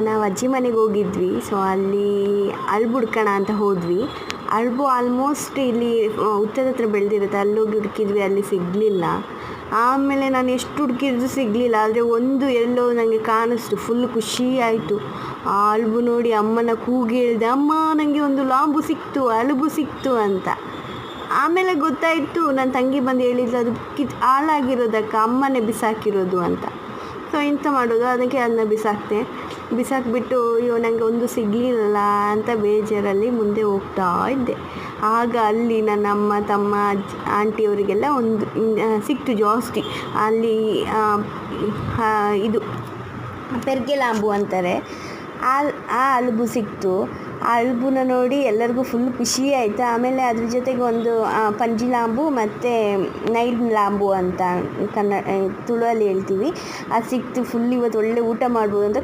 ನಾವು ಅಜ್ಜಿ ಮನೆಗೆ ಹೋಗಿದ್ವಿ. ಸೊ ಅಲ್ಲಿ ಅಳ್ಬು ಹುಡ್ಕೋಣ ಅಂತ ಹೋದ್ವಿ. ಅಳ್ಬು ಆಲ್ಮೋಸ್ಟ್ ಇಲ್ಲಿ ಉತ್ತದ ಹತ್ರ ಬೆಳೆದಿರುತ್ತೆ, ಅಲ್ಲೋಗಿ ಹುಡುಕಿದ್ವಿ, ಅಲ್ಲಿ ಸಿಗಲಿಲ್ಲ. ಆಮೇಲೆ ನಾನು ಎಷ್ಟು ಹುಡುಕಿದ್ರು ಸಿಗಲಿಲ್ಲ. ಆದರೆ ಒಂದು ಎಲ್ಲೋ ನನಗೆ ಕಾಣಿಸ್ತು, ಫುಲ್ ಖುಷಿ ಆಯಿತು. ಆ ಅಳ್ಬು ನೋಡಿ ಅಮ್ಮನ ಕೂಗಿ ಹೇಳಿದೆ, ಅಮ್ಮ ನನಗೆ ಒಂದು ಲಾಂಬು ಸಿಕ್ತು, ಅಳುಬು ಸಿಕ್ತು ಅಂತ. ಆಮೇಲೆ ಗೊತ್ತಾಯಿತು, ನನ್ನ ತಂಗಿ ಬಂದು ಹೇಳಿದ್ಲು ಅದು ಹಾಳಾಗಿರೋದಕ್ಕೆ ಅಮ್ಮನೇ ಬಿಸಾಕಿರೋದು ಅಂತ. ಸೊ ಎಂತ ಮಾಡೋದು, ಅದಕ್ಕೆ ಅದನ್ನ ಬಿಸಾಕಿಬಿಟ್ಟು ಅಯ್ಯೋ ನನಗೆ ಒಂದು ಸಿಗಲಿಲ್ಲ ಅಂತ ಬೇಜಾರಲ್ಲಿ ಮುಂದೆ ಹೋಗ್ತಾ ಇದ್ದೆ. ಆಗ ಅಲ್ಲಿ ನನ್ನ ಅಮ್ಮ ತಮ್ಮ ಆಂಟಿಯವರಿಗೆಲ್ಲ ಒಂದು ಸಿಕ್ತು ಜಾಸ್ತಿ. ಅಲ್ಲಿ ಇದು ಪೆರ್ಗೆ ಲಾಂಬು ಅಂತಾರೆ, ಆ ಅಳುಬು ಸಿಕ್ತು. ಆ ಅಳುಬುನ ನೋಡಿ ಎಲ್ಲರಿಗೂ ಫುಲ್ ಖುಷಿ ಆಯಿತು. ಆಮೇಲೆ ಅದ್ರ ಜೊತೆಗೆ ಒಂದು ಪಂಜಿ ಲಾಂಬು ಮತ್ತು ನೈಲ್ ಲಾಂಬು ಅಂತ ತುಳುವಲ್ಲಿ ಹೇಳ್ತೀವಿ, ಅದು ಸಿಕ್ತು. ಫುಲ್ ಇವತ್ತು ಒಳ್ಳೆ ಊಟ ಮಾಡ್ಬೋದು ಅಂತ